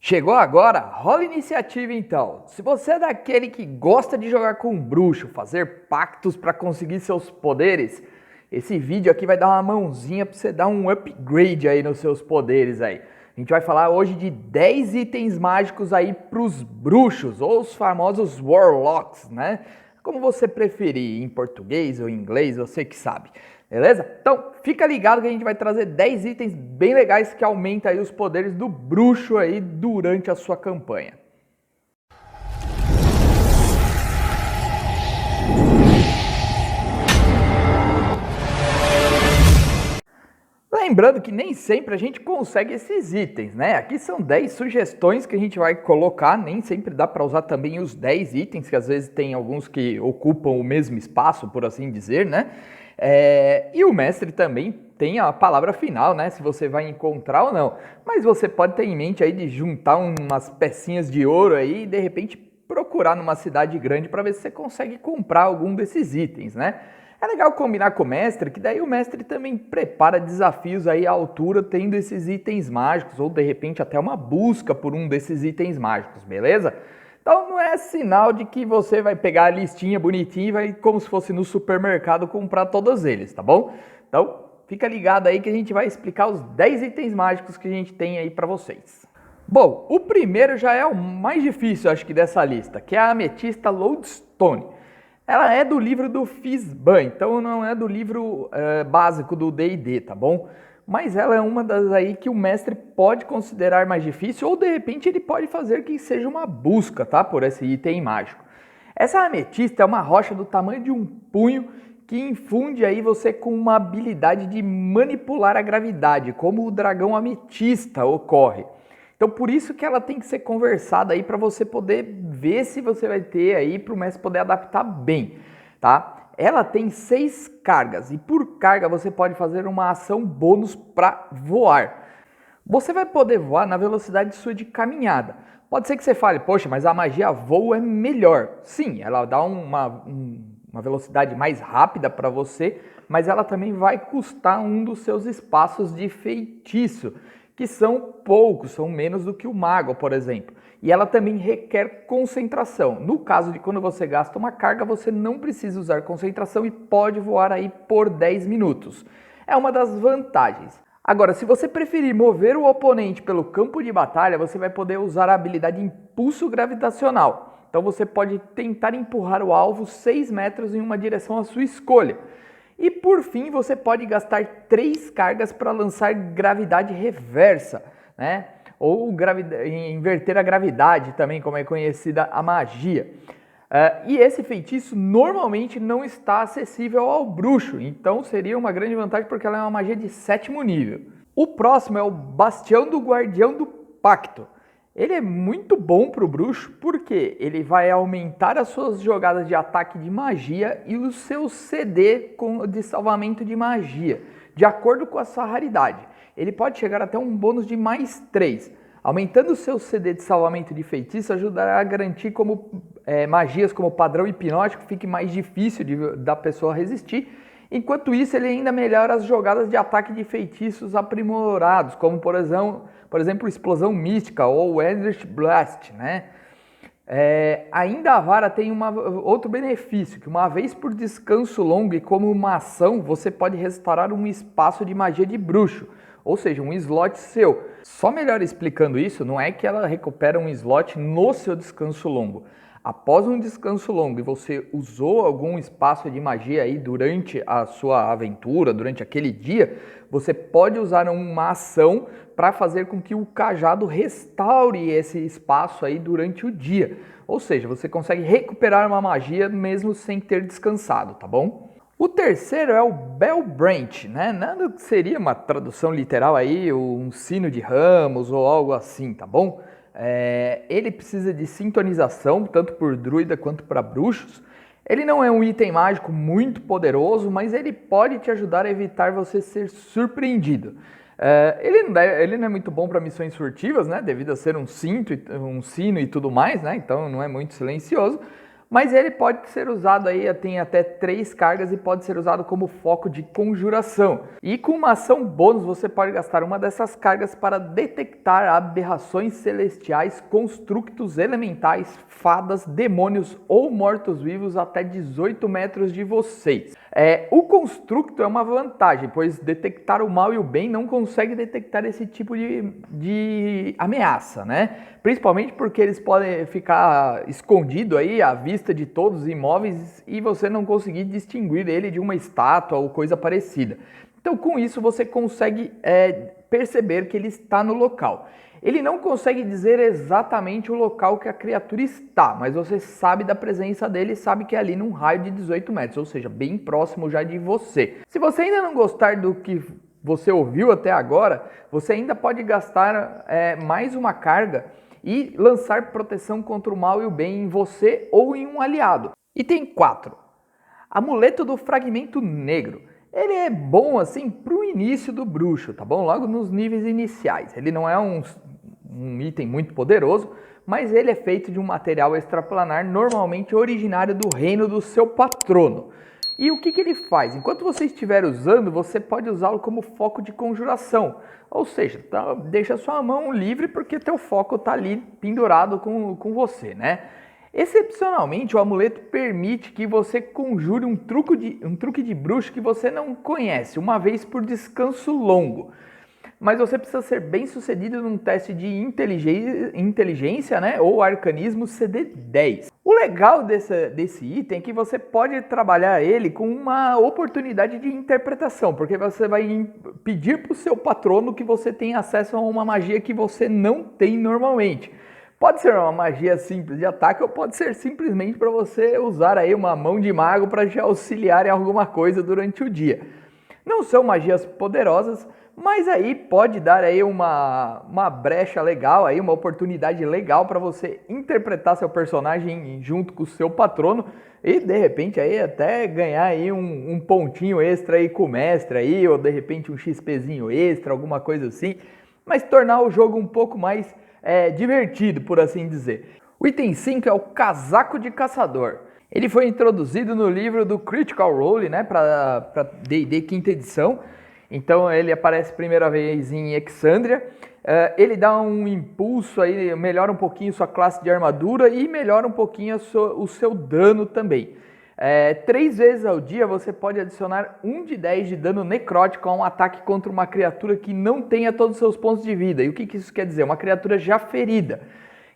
Chegou agora? Rola iniciativa então. Se você é daquele que gosta de jogar com um bruxo, fazer pactos para conseguir seus poderes, esse vídeo aqui vai dar uma mãozinha para você dar um upgrade aí nos seus poderes aí. A gente vai falar hoje de 10 itens mágicos aí para os bruxos, ou os famosos warlocks, né? Como você preferir, em português ou em inglês, você que sabe. Beleza? Então, fica ligado que a gente vai trazer 10 itens bem legais que aumentam aí os poderes do bruxo aí durante a sua campanha. Lembrando que nem sempre a gente consegue esses itens, né? Aqui são 10 sugestões que a gente vai colocar, nem sempre dá para usar também os 10 itens, que às vezes tem alguns que ocupam o mesmo espaço, por assim dizer, né? E o mestre também tem a palavra final, né? Se você vai encontrar ou não. Mas você pode ter em mente aí de juntar umas pecinhas de ouro aí e de repente procurar numa cidade grande para ver se você consegue comprar algum desses itens, né? É legal combinar com o mestre, que daí o mestre também prepara desafios aí à altura tendo esses itens mágicos, ou de repente até uma busca por um desses itens mágicos, beleza? Então não é sinal de que você vai pegar a listinha bonitinha e vai, como se fosse no supermercado, comprar todos eles, tá bom? Então fica ligado aí que a gente vai explicar os 10 itens mágicos que a gente tem aí pra vocês. Bom, o primeiro já é o mais difícil, acho que, dessa lista, que é a ametista Lodestone. Ela é do livro do Fizban, então não é do livro básico do D&D, tá bom? Mas ela é uma das aí que o mestre pode considerar mais difícil ou de repente ele pode fazer que seja uma busca, tá? Por esse item mágico. Essa ametista é uma rocha do tamanho de um punho que infunde aí você com uma habilidade de manipular a gravidade, como o dragão ametista ocorre. Então por isso que ela tem que ser conversada aí para você poder ver se você vai ter aí para o mestre poder adaptar bem, tá? Ela tem 6 cargas e por carga você pode fazer uma ação bônus para voar. Você vai poder voar na velocidade sua de caminhada. Pode ser que você fale, poxa, mas a magia voo é melhor. Sim, ela dá uma velocidade mais rápida para você, mas ela também vai custar um dos seus espaços de feitiço, que são poucos, são menos do que o mago, por exemplo. E ela também requer concentração. No caso de quando você gasta uma carga, você não precisa usar concentração e pode voar aí por 10 minutos. É uma das vantagens. Agora, se você preferir mover o oponente pelo campo de batalha, você vai poder usar a habilidade Impulso Gravitacional. Então você pode tentar empurrar o alvo 6 metros em uma direção à sua escolha. E por fim, você pode gastar 3 cargas para lançar gravidade reversa, né? Ou inverter a gravidade também, como é conhecida a magia. E esse feitiço normalmente não está acessível ao bruxo, então seria uma grande vantagem porque ela é uma magia de 7º nível. O próximo é o Bastião do Guardião do Pacto. Ele é muito bom para o bruxo porque ele vai aumentar as suas jogadas de ataque de magia e o seu CD de salvamento de magia, de acordo com a sua raridade. Ele pode chegar até um bônus de mais 3. Aumentando o seu CD de salvamento de feitiço ajudará a garantir como magias como padrão hipnótico fique mais difícil da pessoa resistir. Enquanto isso, ele ainda melhora as jogadas de ataque de feitiços aprimorados, como por exemplo, Explosão Mística ou Eldritch Blast, né? Ainda a vara tem outro benefício, que uma vez por descanso longo e como uma ação, você pode restaurar um espaço de magia de bruxo, ou seja, um slot seu. Só melhor explicando isso, não é que ela recupera um slot no seu descanso longo. Após um descanso longo e você usou algum espaço de magia aí durante a sua aventura, durante aquele dia, você pode usar uma ação para fazer com que o cajado restaure esse espaço aí durante o dia. Ou seja, você consegue recuperar uma magia mesmo sem ter descansado, tá bom? O terceiro é o Bell Branch, né? Nada que seria uma tradução literal aí, um sino de ramos ou algo assim, tá bom? Ele precisa de sintonização, tanto por druida quanto para bruxos. Ele não é um item mágico muito poderoso, mas ele pode te ajudar a evitar você ser surpreendido. Ele não é muito bom para missões furtivas, né? Devido a ser um sino e tudo mais, né? Então não é muito silencioso. Mas ele pode ser usado aí, tem até 3 cargas e pode ser usado como foco de conjuração. E com uma ação bônus você pode gastar uma dessas cargas para detectar aberrações celestiais, constructos elementais, fadas, demônios ou mortos-vivos até 18 metros de vocês. O constructo é uma vantagem, pois detectar o mal e o bem não consegue detectar esse tipo de ameaça, né? Principalmente porque eles podem ficar escondidos aí à vista de todos os imóveis e você não conseguir distinguir ele de uma estátua ou coisa parecida. Então, com isso, você consegue perceber que ele está no local. Ele não consegue dizer exatamente o local que a criatura está, mas você sabe da presença dele e sabe que é ali num raio de 18 metros, ou seja, bem próximo já de você. Se você ainda não gostar do que você ouviu até agora, você ainda pode gastar mais uma carga e lançar proteção contra o mal e o bem em você ou em um aliado. Item 4. Amuleto do Fragmento Negro. Ele é bom assim para o início do bruxo, tá bom? Logo nos níveis iniciais. Ele não é um item muito poderoso, mas ele é feito de um material extraplanar normalmente originário do reino do seu patrono. E o que ele faz? Enquanto você estiver usando, você pode usá-lo como foco de conjuração. Ou seja, deixa sua mão livre porque teu foco está ali pendurado com você, né? Excepcionalmente, o amuleto permite que você conjure um truque de bruxo que você não conhece, uma vez por descanso longo. Mas você precisa ser bem sucedido num teste de inteligência, né, ou arcanismo CD10. O legal desse item é que você pode trabalhar ele com uma oportunidade de interpretação, porque você vai pedir para o seu patrono que você tenha acesso a uma magia que você não tem normalmente. Pode ser uma magia simples de ataque ou pode ser simplesmente para você usar aí uma mão de mago para te auxiliar em alguma coisa durante o dia. Não são magias poderosas, mas aí pode dar aí uma brecha legal, aí uma oportunidade legal para você interpretar seu personagem junto com o seu patrono e de repente aí até ganhar aí um pontinho extra aí com o mestre aí, ou de repente um XPzinho extra, alguma coisa assim, mas tornar o jogo um pouco mais divertido, por assim dizer. O item 5 é o Casaco de Caçador. Ele foi introduzido no livro do Critical Role, né, para D&D 5ª edição. Então ele aparece primeira vez em Exandria. Ele dá um impulso aí, melhora um pouquinho sua classe de armadura e melhora um pouquinho o seu dano também. 3 vezes ao dia você pode adicionar 1 de 10 de dano necrótico a um ataque contra uma criatura que não tenha todos os seus pontos de vida. E o que isso quer dizer? Uma criatura já ferida.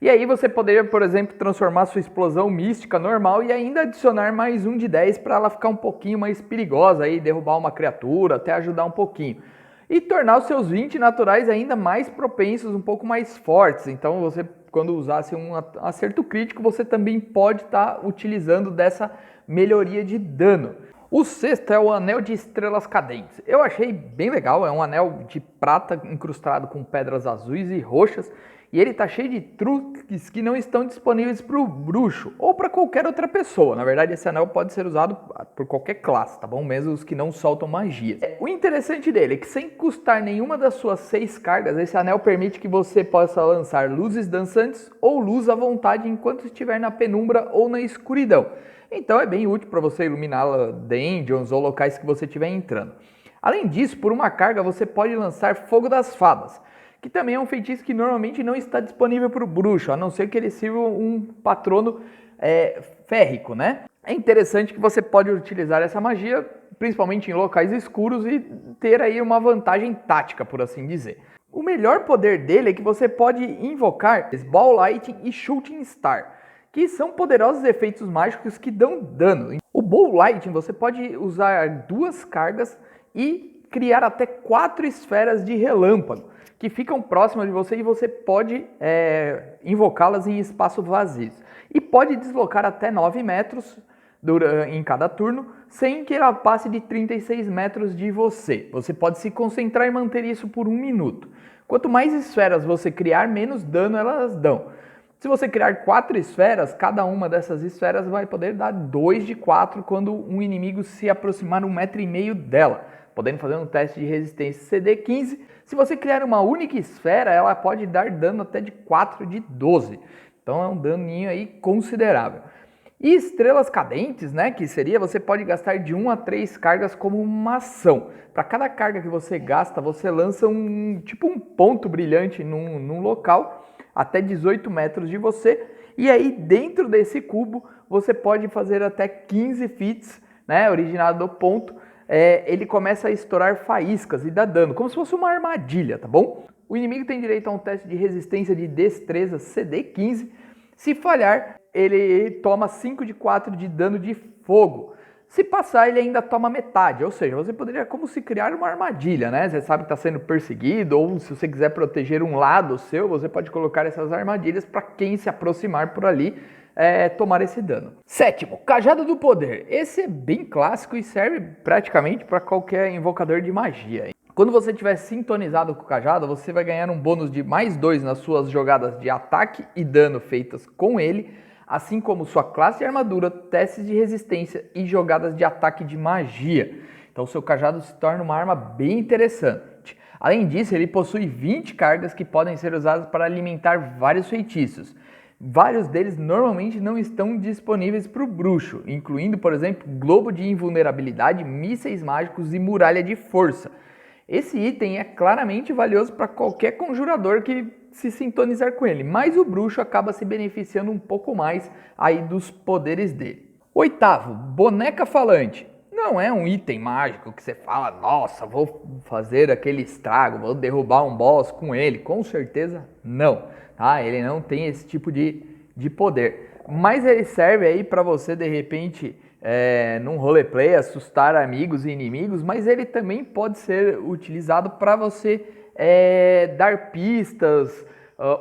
E aí você poderia, por exemplo, transformar sua explosão mística normal e ainda adicionar mais 1 de 10 para ela ficar um pouquinho mais perigosa, aí, derrubar uma criatura, até ajudar um pouquinho. E tornar os seus 20 naturais ainda mais propensos, um pouco mais fortes. Então você, quando usasse um acerto crítico, você também pode estar utilizando dessa melhoria de dano. O 6º é o Anel de Estrelas Cadentes. Eu achei bem legal, é um anel de prata incrustado com pedras azuis e roxas. E ele tá cheio de truques que não estão disponíveis para o bruxo ou para qualquer outra pessoa. Na verdade, esse anel pode ser usado por qualquer classe, tá bom? Mesmo os que não soltam magias. O interessante dele é que sem custar nenhuma das suas 6 cargas, esse anel permite que você possa lançar luzes dançantes ou luz à vontade enquanto estiver na penumbra ou na escuridão. Então é bem útil para você iluminar dungeons ou locais que você estiver entrando. Além disso, por uma carga você pode lançar Fogo das Fadas, que também é um feitiço que normalmente não está disponível para o bruxo, a não ser que ele sirva um patrono férrico, né? É interessante que você pode utilizar essa magia, principalmente em locais escuros, e ter aí uma vantagem tática, por assim dizer. O melhor poder dele é que você pode invocar Ball Lightning e Shooting Star, que são poderosos efeitos mágicos que dão dano. O Ball Lightning você pode usar 2 cargas e criar até 4 esferas de relâmpago, que ficam próximas de você e você pode invocá-las em espaços vazios. E pode deslocar até 9 metros em cada turno, sem que ela passe de 36 metros de você. Você pode se concentrar e manter isso por 1 minuto. Quanto mais esferas você criar, menos dano elas dão. Se você criar 4 esferas, cada uma dessas esferas vai poder dar 2 de 4 quando um inimigo se aproximar 1,5 m dela, podendo fazer um teste de resistência CD15. Se você criar uma única esfera, ela pode dar dano até de 4 de 12. Então é um daninho aí considerável. E estrelas cadentes, né, que seria, você pode gastar de 1 a 3 cargas como uma ação. Para cada carga que você gasta, você lança um ponto brilhante num local, até 18 metros de você, e aí dentro desse cubo você pode fazer até 15 fits, né, originado do ponto. Ele começa a estourar faíscas e dá dano, como se fosse uma armadilha, tá bom? O inimigo tem direito a um teste de resistência de destreza CD 15. Se falhar, ele toma 5 de 4 de dano de fogo. Se passar, ele ainda toma metade, ou seja, você poderia como se criar uma armadilha, né? Você sabe que está sendo perseguido, ou se você quiser proteger um lado seu, você pode colocar essas armadilhas para quem se aproximar por ali tomar esse dano. Sétimo, Cajado do Poder. Esse é bem clássico e serve praticamente para qualquer invocador de magia. Quando você estiver sintonizado com o cajado, você vai ganhar um bônus de mais 2 nas suas jogadas de ataque e dano feitas com ele, assim como sua classe de armadura, testes de resistência e jogadas de ataque de magia. Então seu cajado se torna uma arma bem interessante. Além disso, ele possui 20 cargas que podem ser usadas para alimentar vários feitiços. Vários deles normalmente não estão disponíveis para o bruxo, incluindo, por exemplo, Globo de Invulnerabilidade, Mísseis Mágicos e Muralha de Força. Esse item é claramente valioso para qualquer conjurador que se sintonizar com ele, mas o bruxo acaba se beneficiando um pouco mais aí dos poderes dele. Oitavo, Boneca Falante. Não é um item mágico que você fala, nossa, vou fazer aquele estrago, vou derrubar um boss com ele. Com certeza não, tá? Ele não tem esse tipo de poder, mas ele serve aí para você de repente num roleplay assustar amigos e inimigos, mas ele também pode ser utilizado para você dar pistas.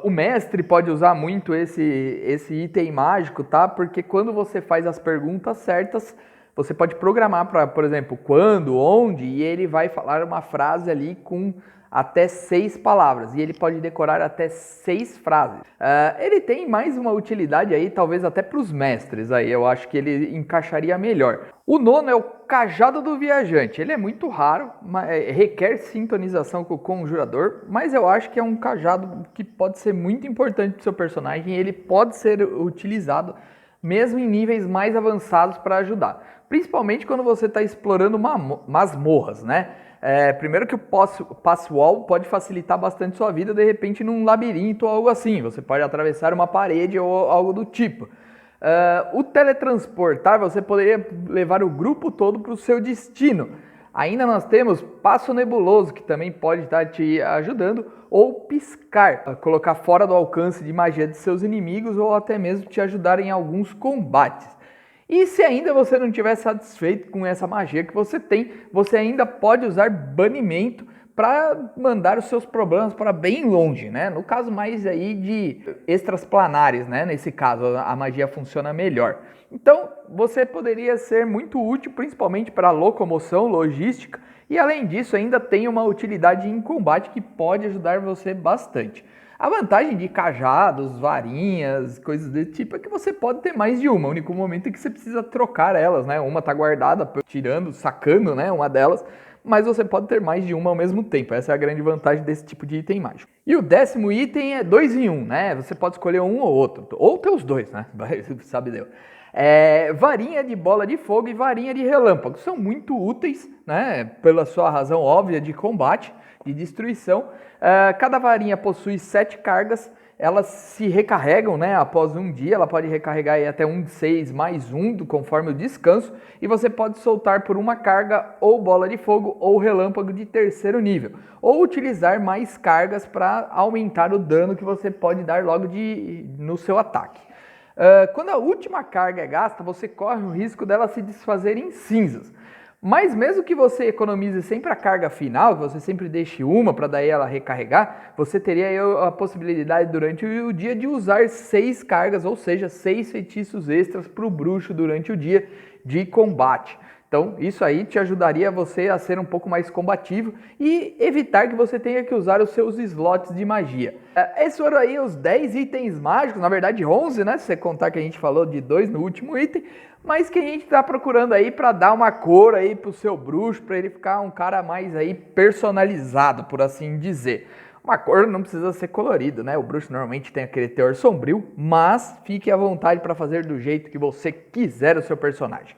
O mestre pode usar muito esse item mágico, tá? Porque quando você faz as perguntas certas, você pode programar para, por exemplo, quando, onde, e ele vai falar uma frase ali com até 6 palavras, e ele pode decorar até 6 frases. Ele tem mais uma utilidade aí, talvez até para os mestres, aí eu acho que ele encaixaria melhor. O nono é o Cajado do Viajante. Ele é muito raro, requer sintonização com o conjurador, mas eu acho que é um cajado que pode ser muito importante para o seu personagem, e ele pode ser utilizado mesmo em níveis mais avançados para ajudar. Principalmente quando você está explorando masmorras, né? Primeiro que o pass-wall pode facilitar bastante sua vida, de repente num labirinto ou algo assim. Você pode atravessar uma parede ou algo do tipo. O teletransportar, você poderia levar o grupo todo para o seu destino. Ainda nós temos Passo Nebuloso, que também pode estar te ajudando, ou Piscar, colocar fora do alcance de magia de seus inimigos ou até mesmo te ajudar em alguns combates. E se ainda você não estiver satisfeito com essa magia que você tem, você ainda pode usar banimento para mandar os seus problemas para bem longe, né? No caso mais aí de extras planares, né? Nesse caso a magia funciona melhor. Então você poderia ser muito útil, principalmente para locomoção, logística, e além disso ainda tem uma utilidade em combate que pode ajudar você bastante. A vantagem de cajados, varinhas, coisas desse tipo é que você pode ter mais de uma. O único momento é que você precisa trocar elas, né? Uma tá guardada, tirando, sacando, né? Uma delas, mas você pode ter mais de uma ao mesmo tempo. Essa é a grande vantagem desse tipo de item mágico. E o 10º item é 2 em 1, né? Você pode escolher um ou outro, ou ter os dois, né? Sabe Deus. Varinha de bola de fogo e varinha de relâmpago. São muito úteis, né? Pela sua razão óbvia de combate, de destruição. Cada varinha possui 7 cargas, elas se recarregam, né, após um dia. Ela pode recarregar aí até um de 6 mais 1, conforme o descanso, e você pode soltar por uma carga ou bola de fogo ou relâmpago de 3º nível, ou utilizar mais cargas para aumentar o dano que você pode dar logo no seu ataque. Quando a última carga é gasta, você corre o risco dela se desfazer em cinzas. Mas mesmo que você economize sempre a carga final, que você sempre deixe uma para daí ela recarregar, você teria aí a possibilidade durante o dia de usar 6 cargas, ou seja, 6 feitiços extras para o bruxo durante o dia de combate. Então isso aí te ajudaria você a ser um pouco mais combativo e evitar que você tenha que usar os seus slots de magia. Esses foram aí os 10 itens mágicos, na verdade 11, né? Se você contar que a gente falou de 2 no último item, mas que a gente está procurando aí para dar uma cor aí pro seu bruxo, para ele ficar um cara mais aí personalizado, por assim dizer. Uma cor não precisa ser colorido, né? O bruxo normalmente tem aquele teor sombrio, mas fique à vontade para fazer do jeito que você quiser o seu personagem.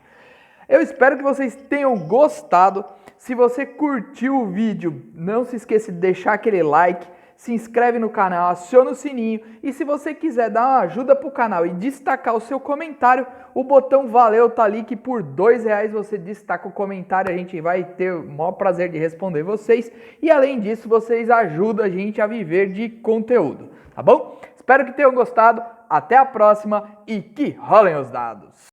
Eu espero que vocês tenham gostado. Se você curtiu o vídeo, não se esqueça de deixar aquele like, se inscreve no canal, aciona o sininho e se você quiser dar uma ajuda pro canal e destacar o seu comentário, o botão valeu tá ali que por R$2 você destaca o comentário, a gente vai ter o maior prazer de responder vocês e além disso vocês ajudam a gente a viver de conteúdo, tá bom? Espero que tenham gostado, até a próxima e que rolem os dados!